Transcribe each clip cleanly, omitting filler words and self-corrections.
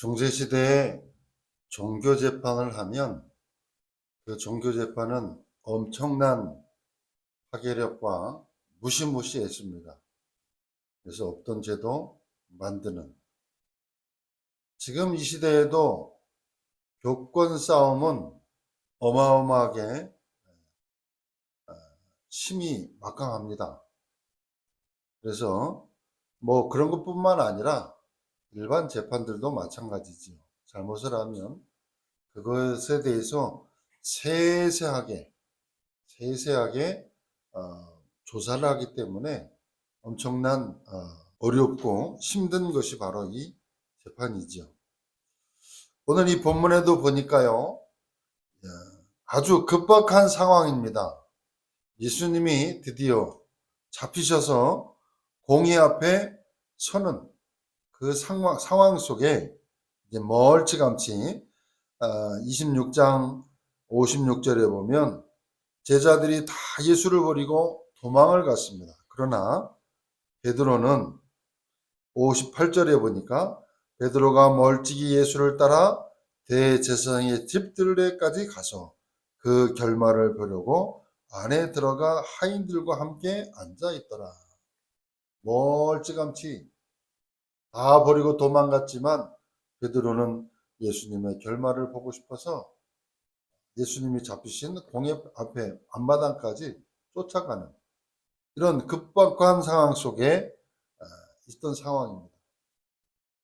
중세시대에 종교재판을 하면 그 종교재판은 엄청난 파괴력과 무시무시했습니다. 그래서 없던 죄도 만드는, 지금 이 시대에도 교권 싸움은 어마어마하게 심히 막강합니다. 그래서 그런 것뿐만 아니라 일반 재판들도 마찬가지지요. 잘못을 하면 그것에 대해서 세세하게 조사를 하기 때문에 엄청난 어렵고 힘든 것이 바로 이 재판이죠. 오늘 이 본문에도 보니까요, 아주 급박한 상황입니다. 예수님이 드디어 잡히셔서 공의 앞에 서는 그 상황 속에 이제 멀찌감치 26장 56절에 보면 제자들이 다 예수를 버리고 도망을 갔습니다. 그러나 베드로는 58절에 보니까 베드로가 멀찍이 예수를 따라 대제사장의 집들에까지 가서 그 결말을 보려고 안에 들어가 하인들과 함께 앉아 있더라. 멀찌감치 다 버리고 도망갔지만 베드로는 예수님의 결말을 보고 싶어서 예수님이 잡히신 공회 앞에 앞마당까지 쫓아가는 이런 급박한 상황 속에 있던 상황입니다.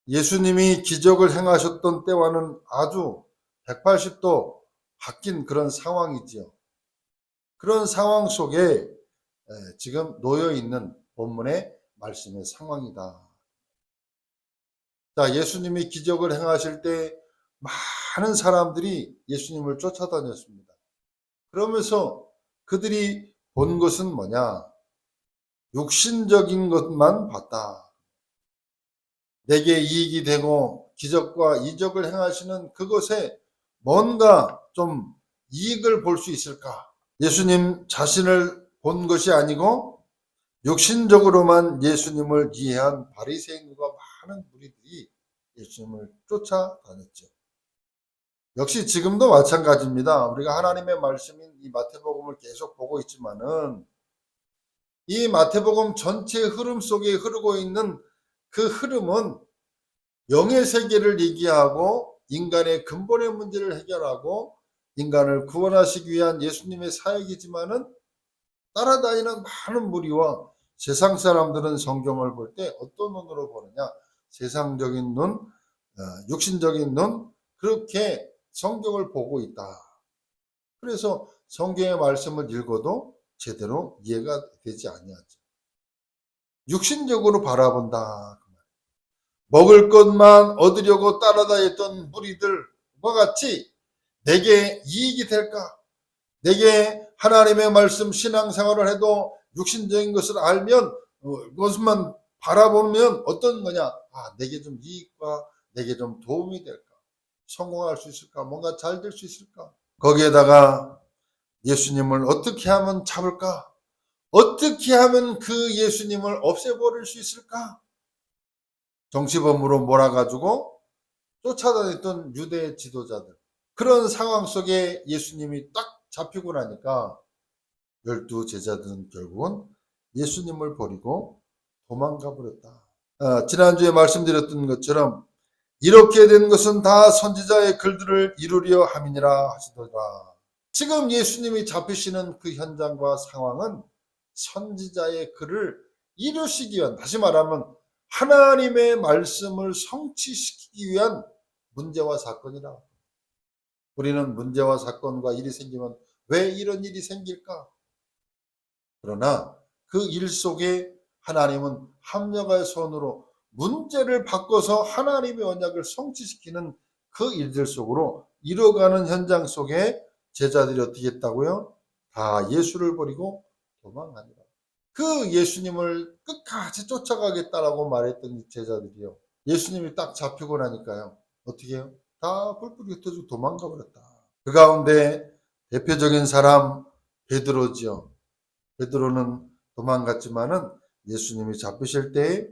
예수님이 기적을 행하셨던 때와는 아주 180도 바뀐 그런 상황이지요. 그런 상황 속에 지금 놓여 있는 본문의 말씀의 상황이다. 자, 예수님이 기적을 행하실 때 많은 사람들이 예수님을 쫓아다녔습니다. 그러면서 그들이 본 것은 뭐냐? 육신적인 것만 봤다. 내게 이익이 되고 기적과 이적을 행하시는 그것에 뭔가 좀 이익을 볼 수 있을까? 예수님 자신을 본 것이 아니고 육신적으로만 예수님을 이해한 바리새인과 많은 무리들이 예수님을 쫓아다녔죠. 역시 지금도 마찬가지입니다. 우리가 하나님의 말씀인 이 마태복음을 계속 보고 있지만은 이 마태복음 전체의 흐름 속에 흐르고 있는 그 흐름은 영의 세계를 얘기하고 인간의 근본의 문제를 해결하고 인간을 구원하시기 위한 예수님의 사역이지만은 따라다니는 많은 무리와 세상 사람들은 성경을 볼 때 어떤 눈으로 보느냐? 세상적인 눈, 육신적인 눈, 그렇게 성경을 보고 있다. 그래서 성경의 말씀을 읽어도 제대로 이해가 되지 아니하죠. 육신적으로 바라본다. 먹을 것만 얻으려고 따라다녔던 무리들과 같이 내게 이익이 될까? 내게 하나님의 말씀 신앙생활을 해도 육신적인 것을 알면 그것만 바라보면 어떤 거냐? 내게 좀 이익과 내게 좀 도움이 될까? 성공할 수 있을까? 뭔가 잘 될 수 있을까? 거기에다가 예수님을 어떻게 하면 잡을까? 어떻게 하면 그 예수님을 없애버릴 수 있을까? 정치범으로 몰아가지고 쫓아다녔던 유대 지도자들. 그런 상황 속에 예수님이 딱 잡히고 나니까 12 제자들은 결국은 예수님을 버리고 도망가 버렸다. 지난주에 말씀드렸던 것처럼 이렇게 된 것은 다 선지자의 글들을 이루려 함이니라 하시더라. 지금 예수님이 잡히시는 그 현장과 상황은 선지자의 글을 이루시기 위한, 다시 말하면 하나님의 말씀을 성취시키기 위한 문제와 사건이라. 우리는 문제와 사건과 일이 생기면 왜 이런 일이 생길까? 그러나 그 일 속에 하나님은 합력의 손으로 문제를 바꿔서 하나님의 언약을 성취시키는 그 일들 속으로 이뤄가는 현장 속에 제자들이 어떻게 했다고요? 다 예수를 버리고 도망하니라. 그 예수님을 끝까지 쫓아가겠다라고 말했던 이 제자들이요. 예수님이 딱 잡히고 나니까요. 어떻게 해요? 다 뿔뿔이 흩어지고 도망가 버렸다. 그 가운데 대표적인 사람 베드로지요. 베드로는 도망갔지만은 예수님이 잡히실 때에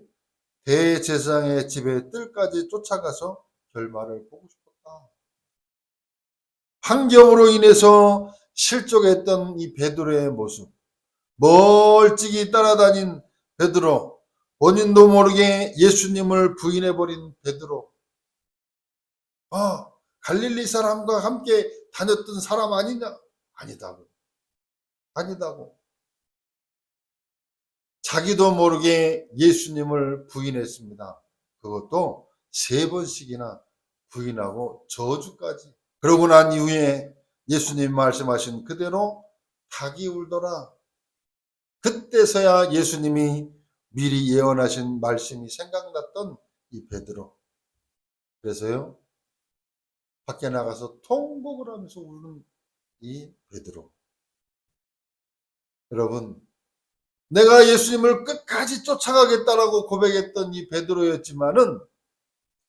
대제사장의 집에 뜰까지 쫓아가서 결말을 보고 싶었다. 환경으로 인해서 실족했던 이 베드로의 모습, 멀찍이 따라다닌 베드로, 본인도 모르게 예수님을 부인해버린 베드로, 갈릴리 사람과 함께 다녔던 사람 아니냐? 아니다고. 아니다고. 자기도 모르게 예수님을 부인했습니다. 그것도 3번씩이나 부인하고 저주까지. 그러고 난 이후에 예수님 말씀하신 그대로 닭이 울더라. 그때서야 예수님이 미리 예언하신 말씀이 생각났던 이 베드로. 그래서요, 밖에 나가서 통곡을 하면서 우는 이 베드로. 여러분, 내가 예수님을 끝까지 쫓아가겠다라고 고백했던 이 베드로였지만은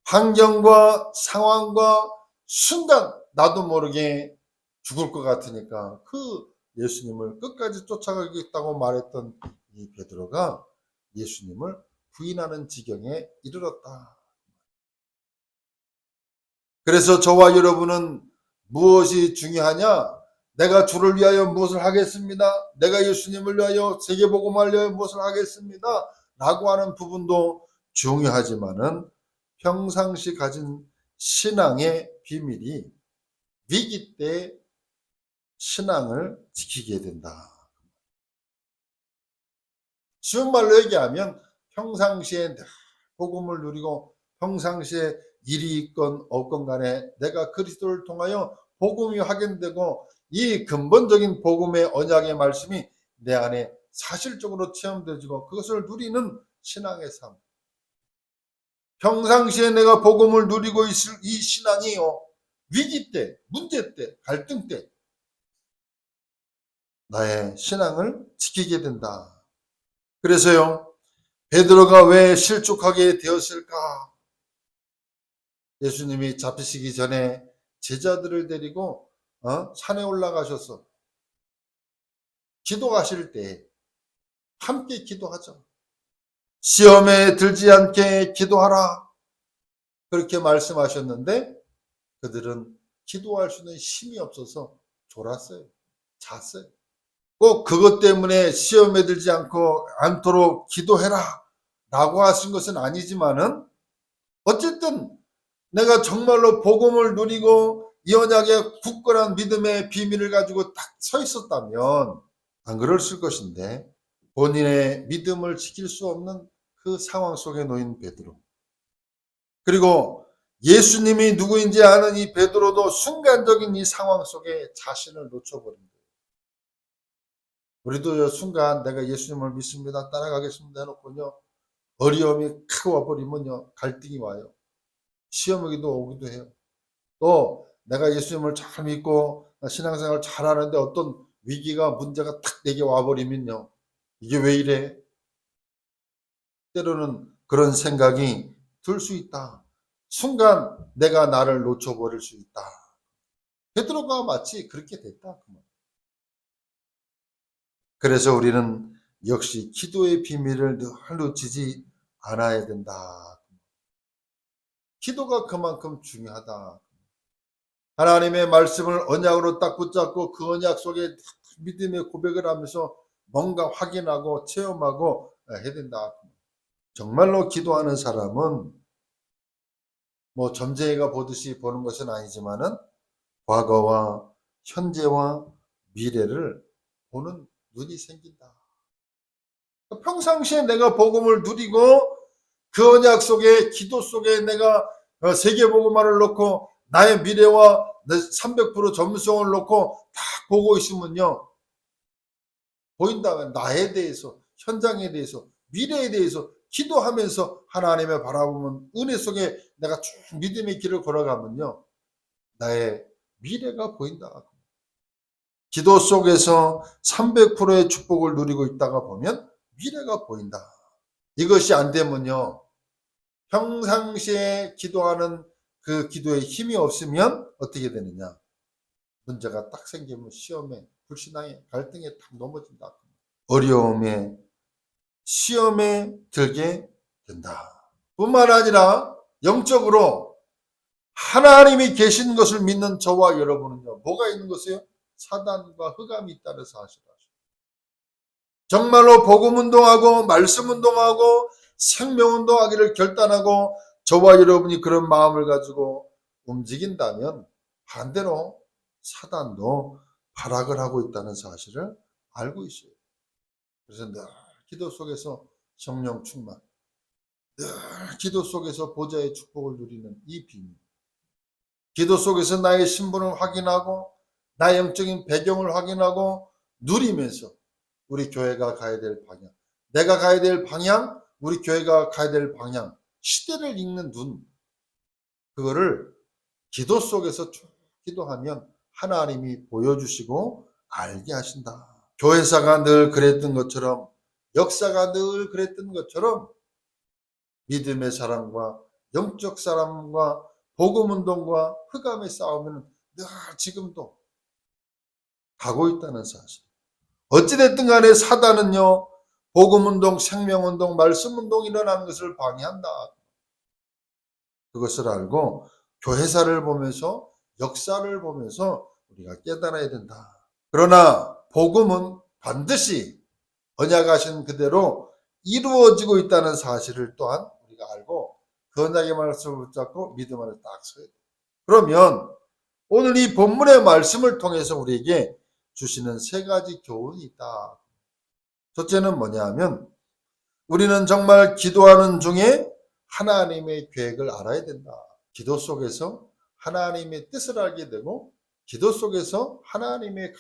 환경과 상황과 순간 나도 모르게 죽을 것 같으니까 그 예수님을 끝까지 쫓아가겠다고 말했던 이 베드로가 예수님을 부인하는 지경에 이르렀다. 그래서 저와 여러분은 무엇이 중요하냐? 내가 주를 위하여 무엇을 하겠습니다. 내가 예수님을 위하여 세계복음을 위하여 무엇을 하겠습니다. 라고 하는 부분도 중요하지만은 평상시 가진 신앙의 비밀이 위기 때 신앙을 지키게 된다. 쉬운 말로 얘기하면 평상시에 복음을 누리고 평상시에 일이 있건 없건 간에 내가 그리스도를 통하여 복음이 확인되고 이 근본적인 복음의 언약의 말씀이 내 안에 사실적으로 체험되지고 그것을 누리는 신앙의 삶. 평상시에 내가 복음을 누리고 있을 이 신앙이요. 위기 때, 문제 때, 갈등 때 나의 신앙을 지키게 된다. 그래서요. 베드로가 왜 실족하게 되었을까? 예수님이 잡히시기 전에 제자들을 데리고 산에 올라가셔서 기도하실 때 함께 기도하자. 시험에 들지 않게 기도하라. 그렇게 말씀하셨는데 그들은 기도할 수 있는 힘이 없어서 졸았어요. 잤어요. 꼭 그것 때문에 시험에 들지 않도록 기도해라 라고 하신 것은 아니지만은 어쨌든 내가 정말로 복음을 누리고 이 언약의 굳건한 믿음의 비밀을 가지고 딱 서 있었다면 안 그랬을 것인데 본인의 믿음을 지킬 수 없는 그 상황 속에 놓인 베드로, 그리고 예수님이 누구인지 아는 이 베드로도 순간적인 이 상황 속에 자신을 놓쳐버린 거예요. 우리도 순간 내가 예수님을 믿습니다, 따라가겠습니다 해놓고요, 어려움이 크게 와버리면요, 갈등이 와요. 시험에도 오기도 해요. 또 내가 예수님을 잘 믿고 신앙생활 잘하는데 어떤 위기가 문제가 탁 내게 와버리면요, 이게 왜 이래? 때로는 그런 생각이 들 수 있다. 순간 내가 나를 놓쳐버릴 수 있다. 베드로가 마치 그렇게 됐다. 그래서 우리는 역시 기도의 비밀을 늘 놓치지 않아야 된다. 기도가 그만큼 중요하다. 하나님의 말씀을 언약으로 딱 붙잡고 그 언약 속에 믿음의 고백을 하면서 뭔가 확인하고 체험하고 해야 된다. 정말로 기도하는 사람은 뭐 점쟁이가 보듯이 보는 것은 아니지만은 과거와 현재와 미래를 보는 눈이 생긴다. 평상시에 내가 복음을 누리고 그 언약 속에 기도 속에 내가 세계복음화를 놓고 나의 미래와 300% 전문성을 놓고 딱 보고 있으면요, 보인다면 나에 대해서, 현장에 대해서, 미래에 대해서 기도하면서 하나님을 바라보면 은혜 속에 내가 쭉 믿음의 길을 걸어가면요, 나의 미래가 보인다. 기도 속에서 300%의 축복을 누리고 있다가 보면 미래가 보인다. 이것이 안 되면요, 평상시에 기도하는 그 기도에 힘이 없으면 어떻게 되느냐? 문제가 딱 생기면 시험에, 불신앙에, 갈등에 딱 넘어진다. 어려움에, 시험에 들게 된다. 뿐만 아니라 영적으로 하나님이 계신 것을 믿는 저와 여러분은요, 뭐가 있는 것이에요? 사단과 흑암이 있다는 사실을 아시죠. 정말로 복음 운동하고 말씀 운동하고 생명 운동하기를 결단하고 저와 여러분이 그런 마음을 가지고 움직인다면 반대로 사단도 발악을 하고 있다는 사실을 알고 있어요. 그래서 늘 기도 속에서 성령 충만, 늘 기도 속에서 보좌의 축복을 누리는 이 비밀, 기도 속에서 나의 신분을 확인하고 나의 영적인 배경을 확인하고 누리면서 우리 교회가 가야 될 방향, 내가 가야 될 방향, 우리 교회가 가야 될 방향, 시대를 읽는 눈, 그거를 기도 속에서 쭉 기도하면 하나님이 보여주시고 알게 하신다. 교회사가 늘 그랬던 것처럼, 역사가 늘 그랬던 것처럼 믿음의 사람과 영적 사람과 복음운동과 흑암의 싸움은 늘 지금도 가고 있다는 사실. 어찌됐든 간에 사단은요, 복음운동, 생명운동, 말씀운동 일어나는 것을 방해한다. 그것을 알고 교회사를 보면서 역사를 보면서 우리가 깨달아야 된다. 그러나 복음은 반드시 언약하신 그대로 이루어지고 있다는 사실을 또한 우리가 알고 그 언약의 말씀을 붙잡고 믿음 안에 딱 서야 돼. 그러면 오늘 이 본문의 말씀을 통해서 우리에게 주시는 세 가지 교훈이 있다. 첫째는 뭐냐 하면 우리는 정말 기도하는 중에 하나님의 계획을 알아야 된다. 기도 속에서 하나님의 뜻을 알게 되고 기도 속에서 하나님의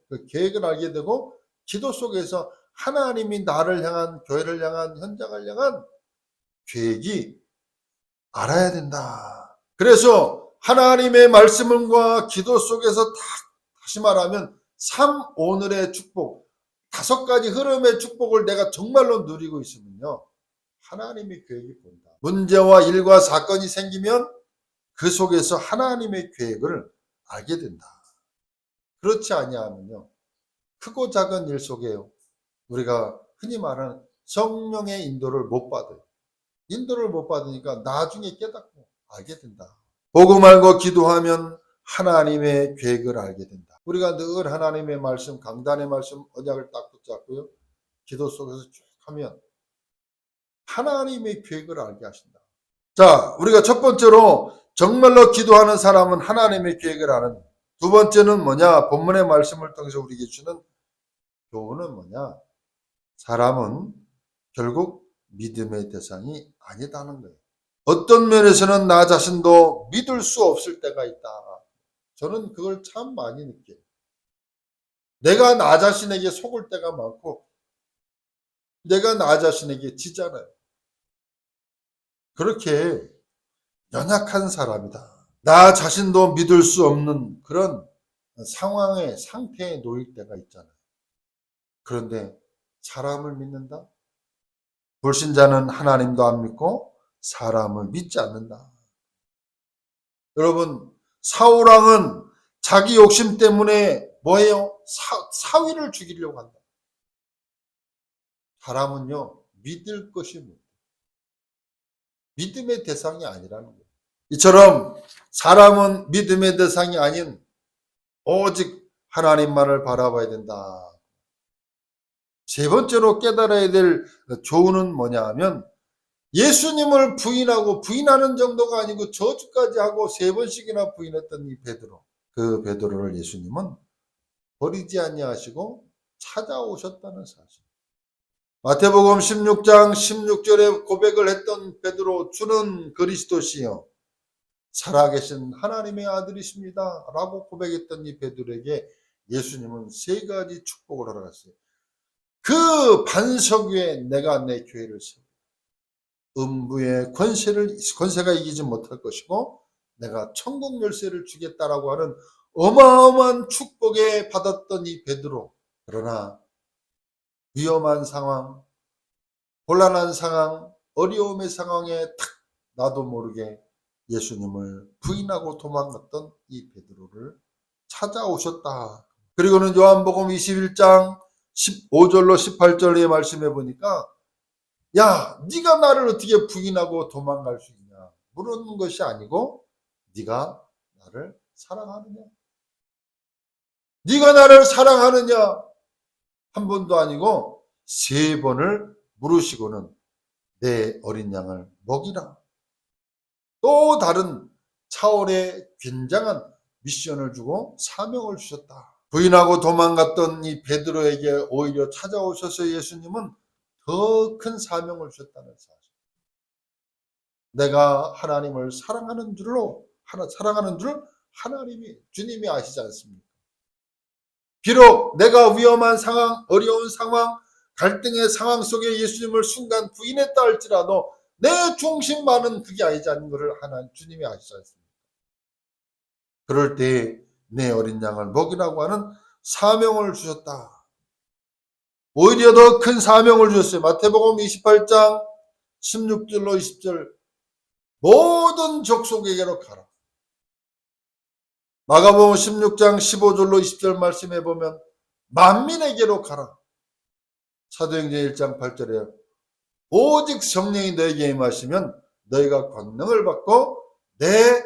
그 계획을 알게 되고 기도 속에서 하나님이 나를 향한 교회를 향한 현장을 향한 계획이 알아야 된다. 그래서 하나님의 말씀과 기도 속에서 다시 말하면 오늘의 축복, 5가지 흐름의 축복을 내가 정말로 누리고 있으면요, 하나님의 계획이 본다. 문제와 일과 사건이 생기면 그 속에서 하나님의 계획을 알게 된다. 그렇지 아니하면요, 크고 작은 일 속에요, 우리가 흔히 말하는 성령의 인도를 못 받아요. 인도를 못 받으니까 나중에 깨닫고 알게 된다. 복음 알고 기도하면 하나님의 계획을 알게 된다. 우리가 늘 하나님의 말씀, 강단의 말씀, 언약을 딱 붙잡고요, 기도 속에서 쭉 하면 하나님의 계획을 알게 하신다. 자, 우리가 첫 번째로 정말로 기도하는 사람은 하나님의 계획을 아는. 두 번째는 뭐냐? 본문의 말씀을 통해서 우리에게 주는 교훈은 뭐냐? 사람은 결국 믿음의 대상이 아니다는 거예요. 어떤 면에서는 나 자신도 믿을 수 없을 때가 있다. 저는 그걸 참 많이 느껴요. 내가 나 자신에게 속을 때가 많고 내가 나 자신에게 지잖아요. 그렇게 연약한 사람이다. 나 자신도 믿을 수 없는 그런 상태에 놓일 때가 있잖아요. 그런데 사람을 믿는다? 불신자는 하나님도 안 믿고 사람을 믿지 않는다. 여러분, 사울왕은 자기 욕심 때문에 뭐예요? 사위를 죽이려고 한다. 사람은요, 믿을 것이 뭐 믿음의 대상이 아니라는 거예요. 이처럼 사람은 믿음의 대상이 아닌 오직 하나님만을 바라봐야 된다. 세 번째로 깨달아야 될 교훈은 뭐냐 하면 예수님을 부인하는 정도가 아니고 저주까지 하고 3번씩이나 부인했던 이 베드로. 그 베드로를 예수님은 버리지 아니하시고 찾아오셨다는 사실. 마태복음 16장 16절에 고백을 했던 베드로, 주는 그리스도시요 살아계신 하나님의 아들이십니다 라고 고백했던 이 베드로에게 예수님은 3가지 축복을 허락했어요. 그 반석 위에 내가 내 교회를 세워 음부의 권세가 이기지 못할 것이고 내가 천국 열쇠를 주겠다라고 하는 어마어마한 축복에 받았던 이 베드로. 그러나 위험한 상황, 곤란한 상황, 어려움의 상황에 탁 나도 모르게 예수님을 부인하고 도망갔던 이 베드로를 찾아오셨다. 그리고는 요한복음 21장 15절로 18절의 말씀해 보니까 야, 네가 나를 어떻게 부인하고 도망갈 수 있냐 물은 것이 아니고 네가 나를 사랑하느냐? 네가 나를 사랑하느냐? 한 번도 아니고 3번을 물으시고는 내 어린 양을 먹이라. 또 다른 차원의 굉장한 미션을 주고 사명을 주셨다. 부인하고 도망갔던 이 베드로에게 오히려 찾아오셔서 예수님은 더 큰 사명을 주셨다는 사실. 내가 하나님을 사랑하는 줄 하나님이, 주님이 아시지 않습니까? 비록 내가 위험한 상황, 어려운 상황, 갈등의 상황 속에 예수님을 순간 부인했다 할지라도 내 중심만은 그게 아니지 않는 것을 주님이 아시지 않습니까? 그럴 때 내 어린 양을 먹이라고 하는 사명을 주셨다. 오히려 더 큰 사명을 주셨어요. 마태복음 28장 16절로 20절 모든 족속에게로 가라. 마가복음 16장 15절로 20절 말씀해 보면 만민에게로 가라. 사도행전 1장 8절에 오직 성령이 너에게 임하시면 너희가 권능을 받고 내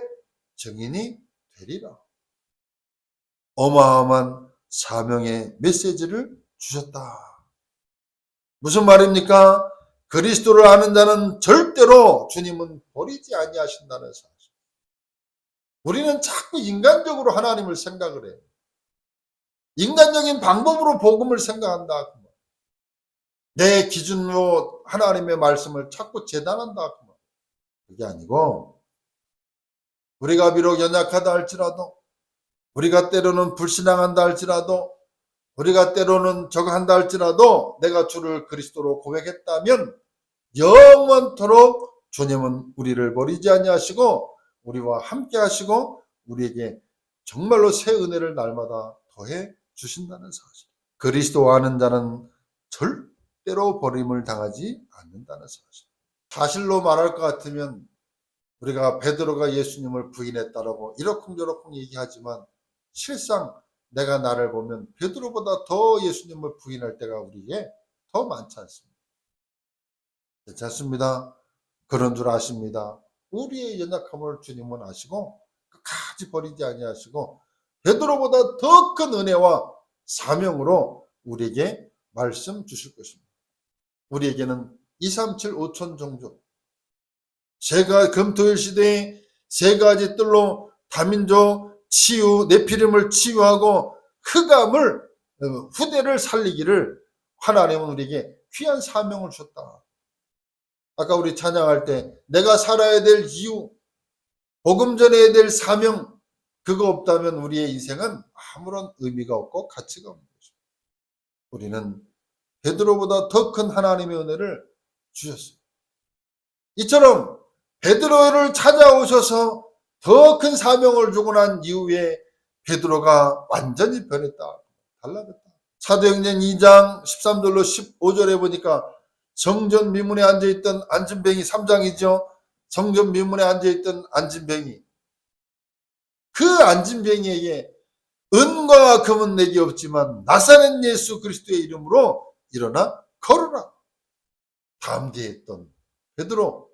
증인이 되리라. 어마어마한 사명의 메시지를 주셨다. 무슨 말입니까? 그리스도를 아는 자는 절대로 주님은 버리지 아니하신다는 사실. 우리는 자꾸 인간적으로 하나님을 생각을 해요. 인간적인 방법으로 복음을 생각한다. 내 기준으로 하나님의 말씀을 자꾸 재단한다. 그게 아니고 우리가 비록 연약하다 할지라도, 우리가 때로는 불신앙한다 할지라도, 우리가 때로는 저거 한다 할지라도 내가 주를 그리스도로 고백했다면 영원토록 주님은 우리를 버리지 아니하시고 우리와 함께 하시고 우리에게 정말로 새 은혜를 날마다 더해 주신다는 사실. 그리스도 아는 자는 절대로 버림을 당하지 않는다는 사실. 사실로 말할 것 같으면 우리가 베드로가 예수님을 부인했다라고 이러쿵저러쿵 얘기하지만 실상 내가 나를 보면 베드로보다 더 예수님을 부인할 때가 우리에게 더 많지 않습니까? 괜찮습니다. 그런 줄 아십니다. 우리의 연약함을 주님은 아시고 끝까지 버리지 아니하시고 베드로보다 더 큰 은혜와 사명으로 우리에게 말씀 주실 것입니다. 우리에게는 237 5천 종족, 금토일 시대에 3가지 뜰로 다민족 치유, 네피림을 치유하고 흑암을 후대를 살리기를 하나님은 우리에게 귀한 사명을 줬다. 아까 우리 찬양할 때 내가 살아야 될 이유, 복음 전해야 될 사명, 그거 없다면 우리의 인생은 아무런 의미가 없고 가치가 없는 거죠. 우리는 베드로보다 더 큰 하나님의 은혜를 주셨어요. 이처럼 베드로를 찾아오셔서 더 큰 사명을 주고 난 이후에 베드로가 완전히 변했다. 달라졌다. 사도행전 2장 13절로 15절에 보니까 성전 미문에 앉아있던 안진뱅이, 3장이죠. 성전 미문에 앉아있던 안진뱅이. 그 안진뱅이에게 은과 금은 내게 없지만 나사렛 예수 그리스도의 이름으로 일어나 걸어라. 담대했던 베드로,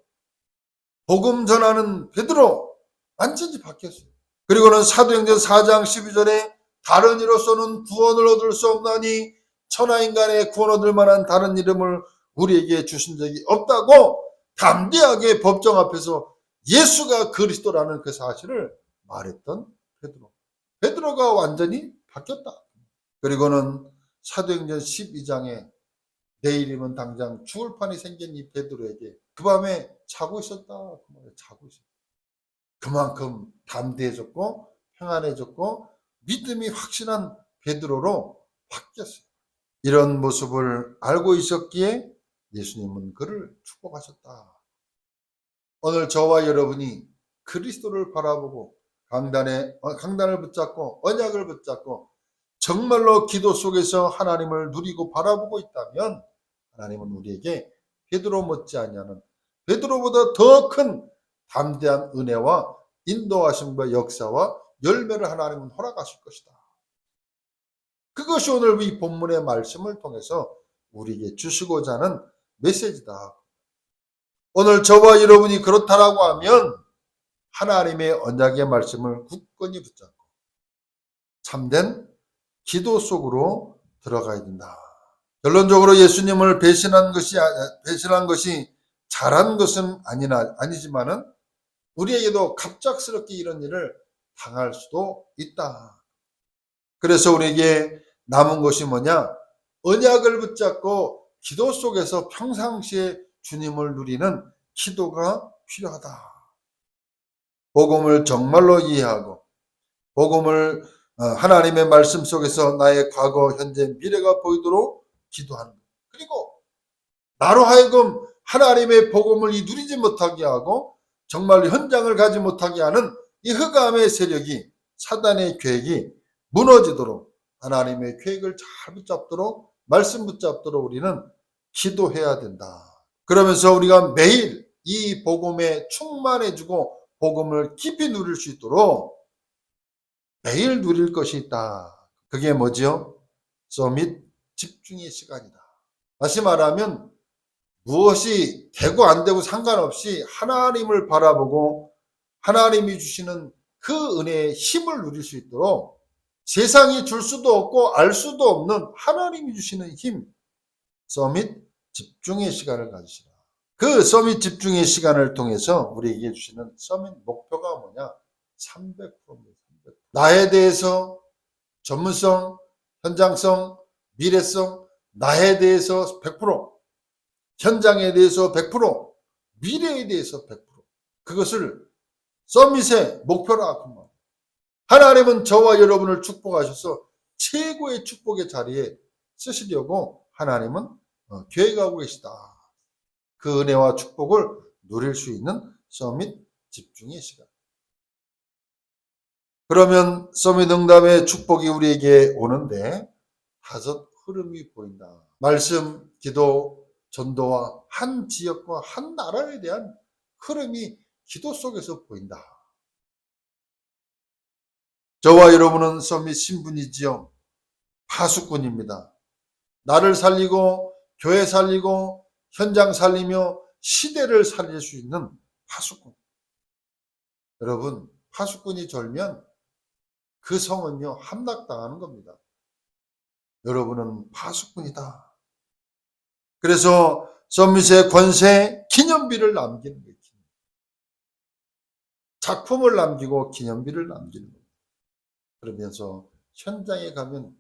복음 전하는 베드로 완전히 바뀌었어요. 그리고는 사도행전 4장 12절에 다른 이로서는 구원을 얻을 수 없나니 천하인간의 구원 얻을 만한 다른 이름을 우리에게 주신 적이 없다고 담대하게 법정 앞에서 예수가 그리스도라는 그 사실을 말했던 베드로. 베드로가 완전히 바뀌었다. 그리고는 사도행전 12장에 내일이면 당장 죽을 판이 생긴 이 베드로에게 그 밤에 자고 있었다. 자고 있었다. 그만큼 담대해졌고 평안해졌고 믿음이 확신한 베드로로 바뀌었어요. 이런 모습을 알고 있었기에 예수님은 그를 축복하셨다. 오늘 저와 여러분이 그리스도를 바라보고 강단을 붙잡고 언약을 붙잡고 정말로 기도 속에서 하나님을 누리고 바라보고 있다면 하나님은 우리에게 베드로 못지 아니하는 베드로보다 더 큰 담대한 은혜와 인도하심과 역사와 열매를 하나님은 허락하실 것이다. 그것이 오늘 이 본문의 말씀을 통해서 우리에게 주시고자 하는 메시지다. 오늘 저와 여러분이 그렇다라고 하면 하나님의 언약의 말씀을 굳건히 붙잡고 참된 기도 속으로 들어가야 된다. 결론적으로 예수님을 배신한 것이 잘한 것은 아니지만은 우리에게도 갑작스럽게 이런 일을 당할 수도 있다. 그래서 우리에게 남은 것이 뭐냐? 언약을 붙잡고 기도 속에서 평상시에 주님을 누리는 기도가 필요하다. 복음을 정말로 이해하고 복음을 하나님의 말씀 속에서 나의 과거, 현재, 미래가 보이도록 기도하는 것. 그리고 나로 하여금 하나님의 복음을 누리지 못하게 하고 정말 현장을 가지 못하게 하는 이 흑암의 세력이, 사단의 계획이 무너지도록 하나님의 계획을 잘 붙잡도록, 말씀 붙잡도록 우리는 기도해야 된다. 그러면서 우리가 매일 이 복음에 충만해지고 복음을 깊이 누릴 수 있도록 매일 누릴 것이 있다. 그게 뭐죠? 서밋 집중의 시간이다. 다시 말하면 무엇이 되고 안 되고 상관없이 하나님을 바라보고 하나님이 주시는 그 은혜의 힘을 누릴 수 있도록 세상이 줄 수도 없고 알 수도 없는 하나님이 주시는 힘, 서밋 집중의 시간을 가지시라. 그 서밋 집중의 시간을 통해서 우리에게 주시는 서밋 목표가 뭐냐? 300%입니다. 나에 대해서 전문성, 현장성, 미래성, 나에 대해서 100%, 현장에 대해서 100%, 미래에 대해서 100%. 그것을 서밋의 목표라 그 말. 하나님은 저와 여러분을 축복하셔서 최고의 축복의 자리에 쓰시려고 하나님은 계획하고 계시다. 그 은혜와 축복을 누릴 수 있는 서밋 집중의 시간. 그러면 서밋 응답의 축복이 우리에게 오는데 5 흐름이 보인다. 말씀, 기도, 전도와 한 지역과 한 나라에 대한 흐름이 기도 속에서 보인다. 저와 여러분은 서밋 신분이지요. 파수꾼입니다. 나를 살리고 교회 살리고 현장 살리며 시대를 살릴 수 있는 파수꾼. 여러분, 파수꾼이 절면 그 성은요 함락당하는 겁니다. 여러분은 파수꾼이다. 그래서 서밋의 권세 기념비를 남기는 거예요. 작품을 남기고 기념비를 남기는 거예요. 그러면서 현장에 가면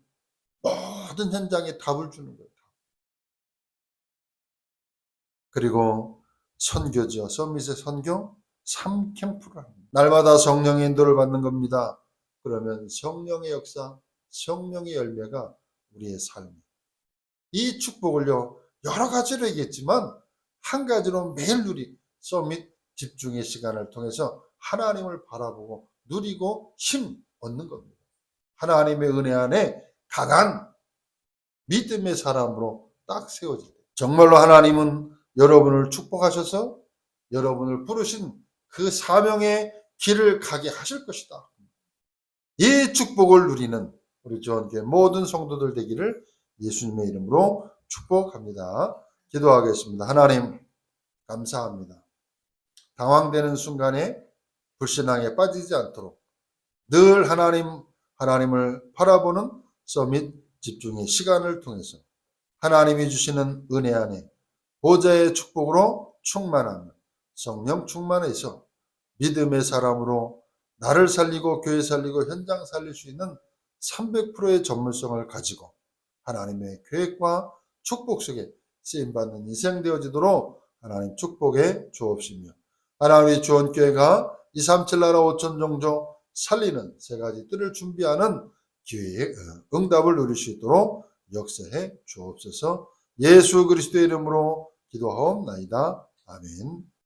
모든 현장에 답을 주는 거예요. 그리고 선교죠. 서밋의 선교 3캠프를 합니다. 날마다 성령의 인도를 받는 겁니다. 그러면 성령의 역사, 성령의 열매가 우리의 삶. 이 축복을요, 여러 가지로 얘기했지만 한 가지로 매일 누리 서밋 집중의 시간을 통해서 하나님을 바라보고 누리고 힘 얻는 겁니다. 하나님의 은혜 안에 강한 믿음의 사람으로 딱 세워질 때 정말로 하나님은 여러분을 축복하셔서 여러분을 부르신 그 사명의 길을 가게 하실 것이다. 이 축복을 누리는 우리 주원교회 모든 성도들 되기를 예수님의 이름으로 축복합니다. 기도하겠습니다. 하나님 감사합니다. 당황되는 순간에 불신앙에 빠지지 않도록 늘 하나님을 바라보는 서밋 집중의 시간을 통해서 하나님이 주시는 은혜 안에 보좌의 축복으로 충만한 성령 충만해서 믿음의 사람으로 나를 살리고 교회 살리고 현장 살릴 수 있는 300%의 전문성을 가지고 하나님의 계획과 축복 속에 쓰임받는 인생 되어지도록 하나님 축복에 주옵시며 하나님의 주원교회가 237 나라 5천 종족 살리는 3가지 뜰을 준비하는 기회의 응답을 누릴 수 있도록 역사해 주옵소서. 예수 그리스도의 이름으로 기도하옵나이다. 아멘.